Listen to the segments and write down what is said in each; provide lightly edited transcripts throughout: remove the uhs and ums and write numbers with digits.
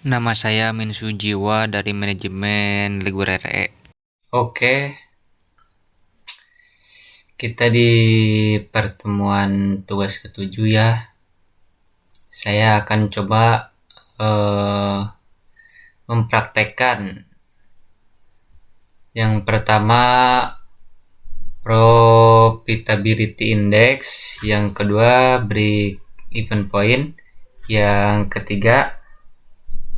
Nama saya Minsu Jiwa dari manajemen Ligurere. Oke, kita di pertemuan tugas ketujuh ya. Saya akan coba mempraktekkan yang pertama profitability index, yang kedua break even point, yang ketiga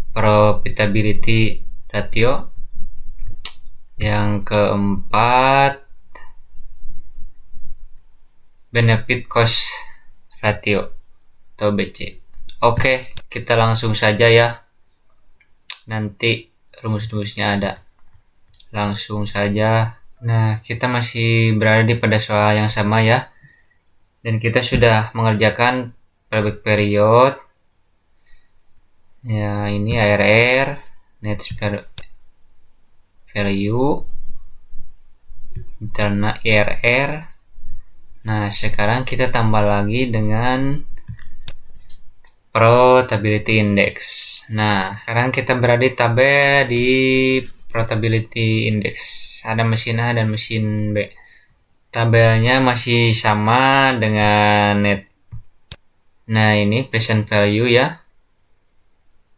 profitability ratio, yang keempat benefit cost ratio atau BC. Oke, kita langsung saja ya. Nanti rumus-rumusnya ada. Langsung saja. Nah, kita masih berada pada soal yang sama ya. Dan kita sudah mengerjakan payback period. Ya, ini ARR, net value, internal IRR. Nah, sekarang kita tambah lagi dengan profitability index. Nah, sekarang kita berada di tabel di profitability index. Ada mesin A dan mesin B. Tabelnya masih sama dengan net. Nah, ini present value ya.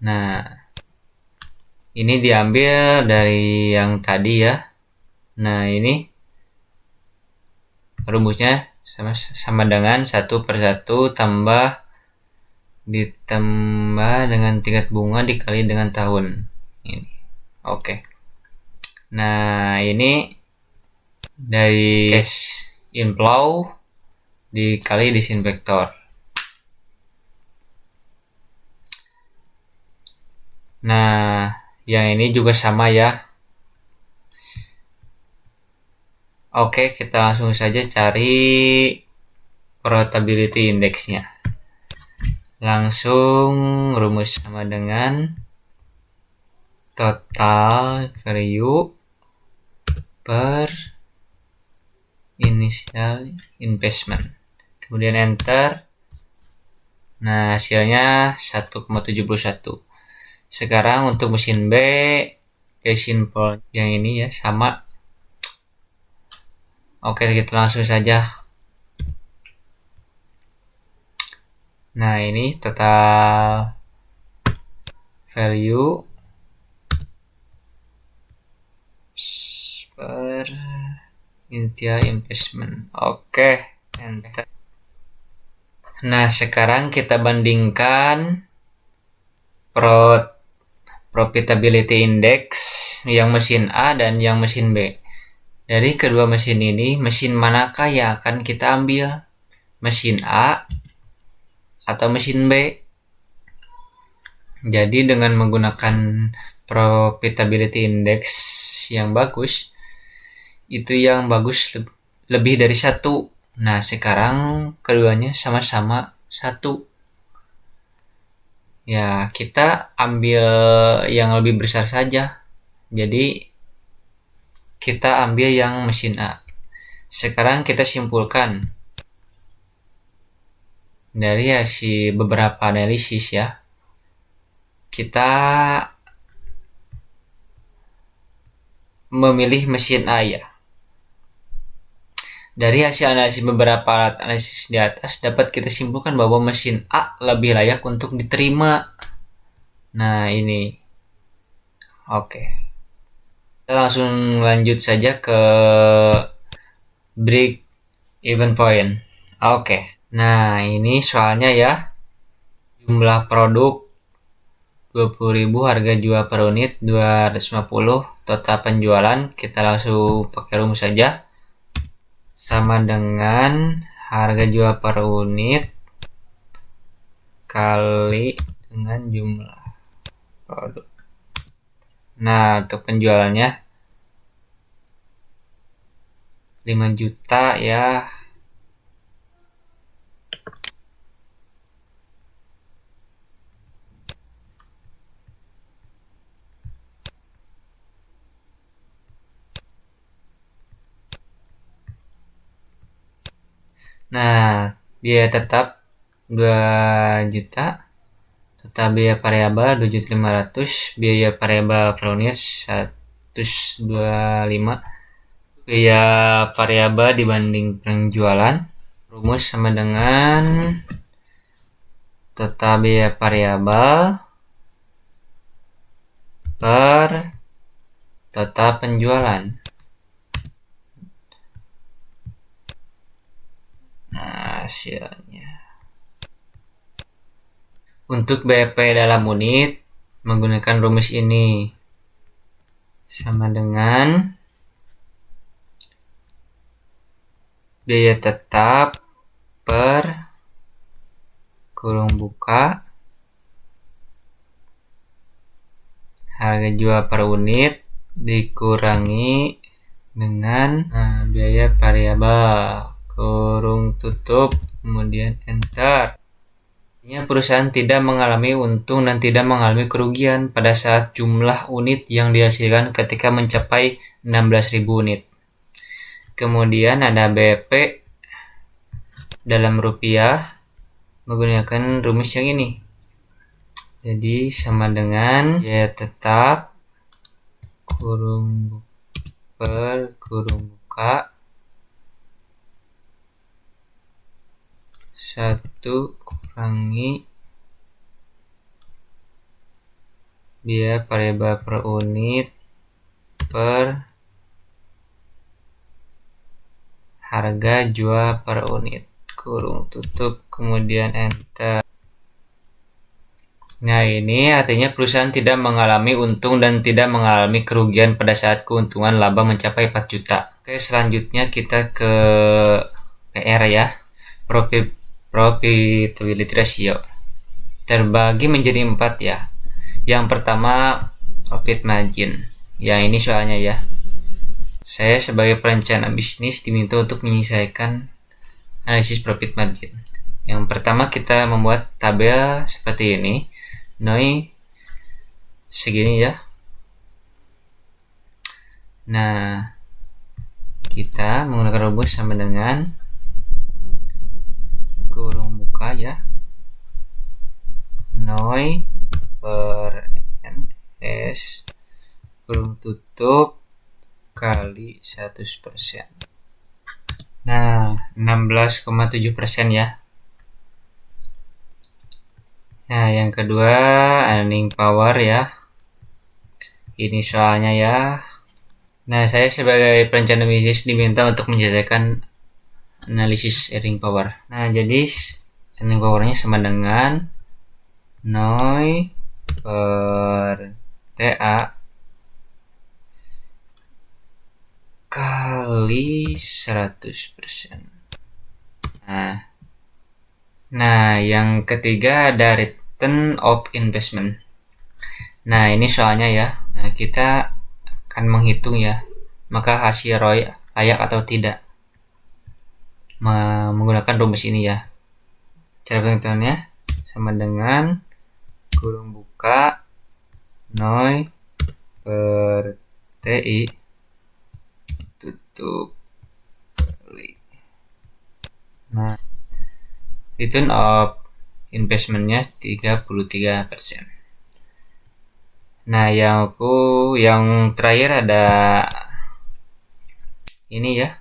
Nah, ini diambil dari yang tadi ya. Nah, ini rumusnya sama dengan 1/1 ditambah dengan tingkat bunga dikali dengan tahun. Ini. Oke. Nah, ini dari cash inflow dikali disinfektor. Nah, yang ini juga sama ya. Oke, kita langsung saja cari profitability indexnya. Langsung rumus sama dengan total value per initial investment. Kemudian enter. Nah, hasilnya 1,71. Sekarang untuk mesin B, simple yang ini ya sama. Oke, kita langsung saja. Nah, ini total value per initial investment. Oke, enter. Nah, sekarang kita bandingkan profitability index yang mesin A dan yang mesin B. Dari kedua mesin ini, mesin manakah yang akan kita ambil? Mesin A atau mesin B? Jadi dengan menggunakan profitability index yang bagus, itu yang bagus lebih dari 1. Nah, sekarang keduanya sama-sama 1. Ya, kita ambil yang lebih besar saja. Jadi, kita ambil yang mesin A. Sekarang kita simpulkan dari hasil beberapa analisis ya. Kita memilih mesin A ya. Dari hasil analisis beberapa alat analisis di atas dapat kita simpulkan bahwa mesin A lebih layak untuk diterima. Nah, ini. Oke. Kita langsung lanjut saja ke break even point. Oke. Nah, ini soalnya ya. Jumlah produk 20.000, harga jual per unit 250, total penjualan kita langsung pakai rumus saja. Sama dengan harga jual per unit kali dengan jumlah produk. Nah, untuk penjualannya 5 juta ya. Nah, biaya tetap 2 juta. total biaya variabel 2.500, biaya variabel per unit 125, biaya variabel dibanding penjualan. Rumus sama dengan total biaya variabel per total penjualan. Nah, hasilnya. Untuk BP dalam unit menggunakan rumus ini sama dengan biaya tetap per kurung buka harga jual per unit dikurangi dengan biaya variabel kurung tutup, kemudian enter. Perusahaan tidak mengalami untung dan tidak mengalami kerugian pada saat jumlah unit yang dihasilkan ketika mencapai 16.000 unit. Kemudian ada BP dalam rupiah menggunakan rumus yang ini. Jadi sama dengan biaya tetap kurung per kurung buka 1 kurangi biaya variabel per unit per harga jual per unit kurung tutup, kemudian enter. Nah, ini artinya perusahaan tidak mengalami untung dan tidak mengalami kerugian pada saat keuntungan laba mencapai 4 juta. Oke, selanjutnya kita ke PR ya. Profitability ratio terbagi menjadi 4 ya. Yang pertama profit margin. Ya, ini soalnya ya. Saya sebagai perencana bisnis diminta untuk menyelesaikan analisis profit margin. Yang pertama kita membuat tabel seperti ini. NOI segini ya. Nah, kita menggunakan rumus sama dengan kurung buka ya, NOI per NS kurung tutup kali 100%. Nah, 16,7% ya. Nah, yang kedua earning power ya. Ini soalnya ya. Nah, saya sebagai perencana bisnis diminta untuk menyelesaikan analisis earning power. Nah, jadi earning powernya sama dengan NOI per TA kali 100%. Nah, yang ketiga ada return of investment. Nah, ini soalnya ya. Nah, kita akan menghitung ya, maka hasil ROI layak atau tidak menggunakan rumus ini ya. Cara penghitungannya sama dengan kurung buka NOI per TI tutup kali. Nah, return of investmentnya 33%. Nah, yang terakhir ada ini ya.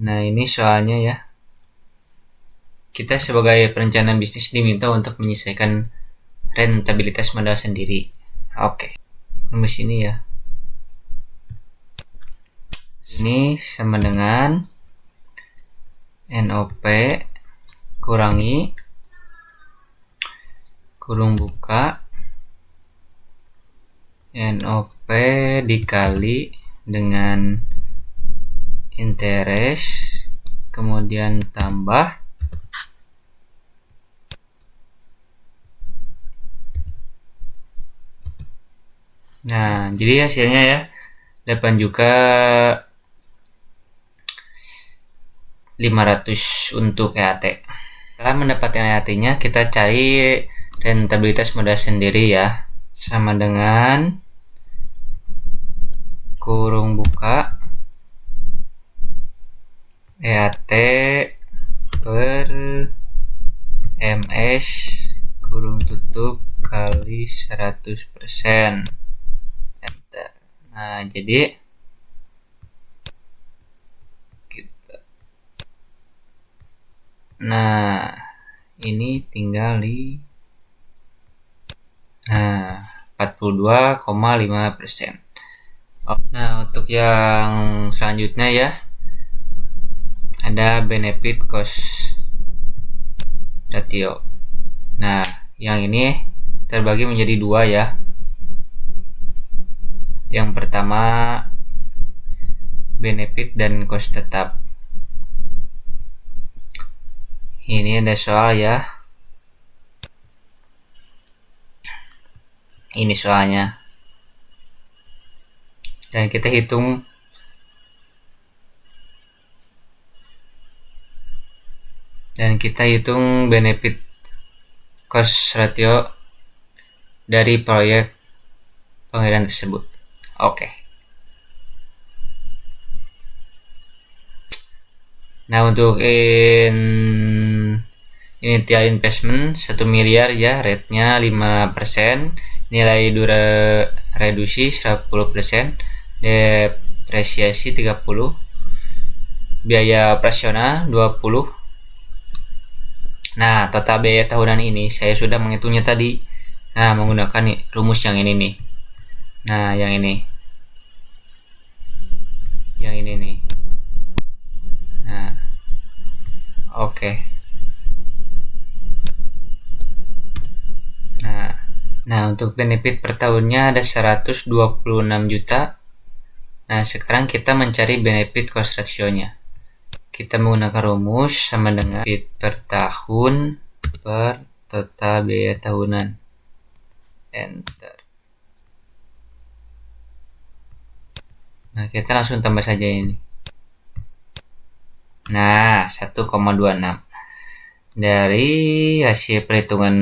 Nah, ini soalnya ya. Kita sebagai perencana bisnis diminta untuk menyelesaikan rentabilitas modal sendiri. Oke. Rumus ini ya. Ini sama dengan NOP kurangi kurung buka NOP dikali dengan interest, kemudian tambah nah, jadi hasilnya ya 8 juga 500 untuk EAT. Setelah mendapatkan EAT-nya, kita cari rentabilitas modal sendiri ya. Sama dengan kurung buka EAT per ms kurung tutup kali 100%. Enter. Nah, jadi nah ini tinggal di 42,5%. Nah, untuk yang selanjutnya ya, ada benefit cost ratio. Nah, yang ini terbagi menjadi dua ya. Yang pertama benefit dan cost tetap. Ini ada soal ya. Ini soalnya. Dan kita hitung benefit cost ratio dari proyek pengirian tersebut. Oke. Nah, untuk initial investment 1 miliar ya, rate-nya 5%, nilai reduksi 10%, depresiasi 30%, biaya operasional 20%. Nah, total biaya tahunan ini saya sudah menghitungnya tadi. Nah, menggunakan rumus yang ini nih. Nah, yang ini nih. Nah, oke. Nah, untuk benefit per tahunnya ada 126 juta. Nah, sekarang kita mencari benefit cost ratio-nya. Kita menggunakan rumus sama dengan benefit per tahun per total biaya tahunan. Enter. Nah, kita langsung tambah saja ini. Nah, 1,26. Dari hasil perhitungan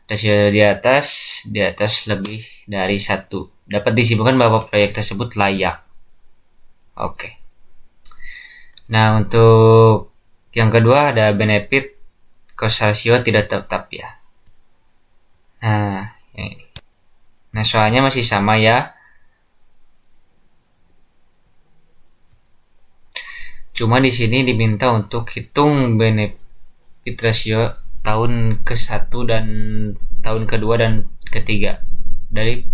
rasio di atas lebih dari 1. Dapat disimpulkan bahwa proyek tersebut layak. Oke. Nah, untuk yang kedua ada benefit cost ratio tidak tetap ya. Nah, ini. Nah, soalnya masih sama ya. Cuma di sini diminta untuk hitung benefit ratio tahun ke-1 dan tahun kedua dan ketiga dari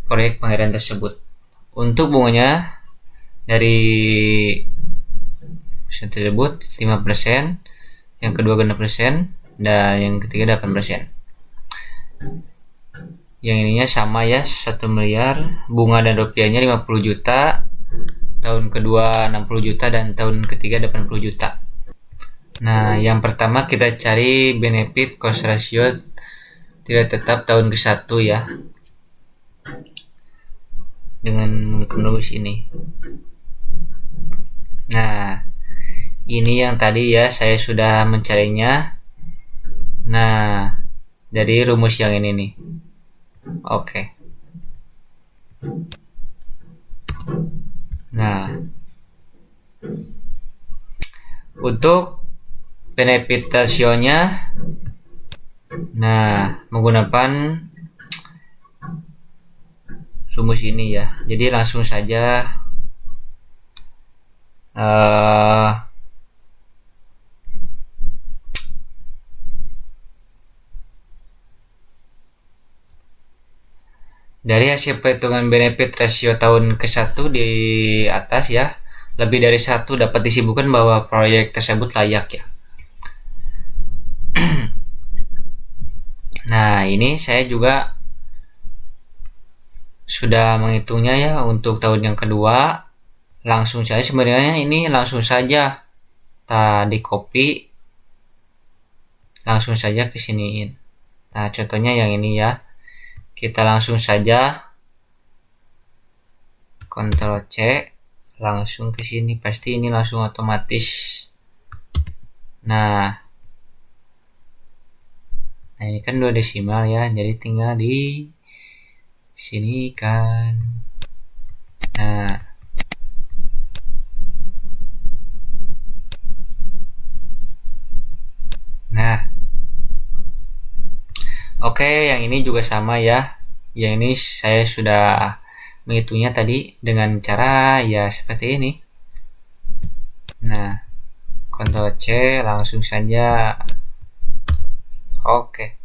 proyek pengirian tersebut. Untuk bunganya dari tersebut 5%, yang kedua 6%, dan yang ketiga 8%. Yang ininya sama ya, 1 miliar, bunga dan rupiahnya 50 juta, tahun kedua 60 juta, dan tahun ketiga 80 juta. Nah, yang pertama kita cari benefit cost ratio tidak tetap tahun ke-1 ya. Dengan menulis ini. Nah, ini yang tadi ya saya sudah mencarinya. Nah, dari rumus yang ini nih. Oke. Nah, untuk benefit ratio-nya, nah menggunakan rumus ini ya. Jadi langsung saja dari hasil perhitungan benefit ratio tahun ke-1 di atas ya, lebih dari 1 dapat disimpulkan bahwa proyek tersebut layak ya. Nah, ini saya juga sudah menghitungnya ya untuk tahun yang kedua. Langsung saja sebenarnya ini langsung saja tadi copy, langsung saja ke siniin. Nah, contohnya yang ini ya. Kita langsung saja Ctrl C, langsung ke sini, pasti ini langsung otomatis. Nah, ini kan 2 desimal ya, jadi tinggal di sini kan. Nah, Oke, yang ini juga sama ya. Yang ini saya sudah menghitungnya tadi dengan cara ya seperti ini. Nah, Ctrl C langsung saja. Oke,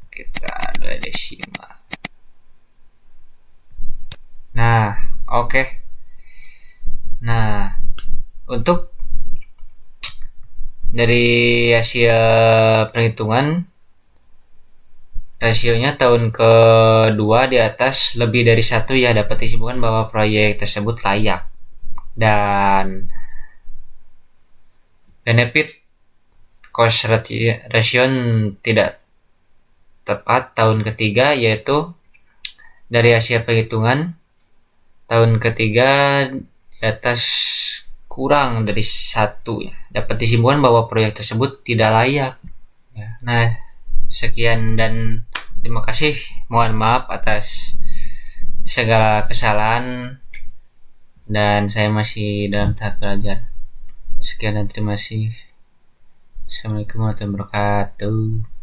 kita 2 desimal. Nah, oke. Nah, untuk dari hasil perhitungan, rasionya tahun kedua di atas lebih dari 1 ya, dapat disimpulkan bahwa proyek tersebut layak. Dan benefit cost ratio tidak tepat tahun ketiga, yaitu dari hasil perhitungan tahun ketiga di atas kurang dari 1 ya, dapat disimpulkan bahwa proyek tersebut tidak layak ya. Nah, sekian dan terima kasih. Mohon maaf atas segala kesalahan dan saya masih dalam tahap belajar. Sekian dan terima kasih. Assalamualaikum warahmatullahi wabarakatuh.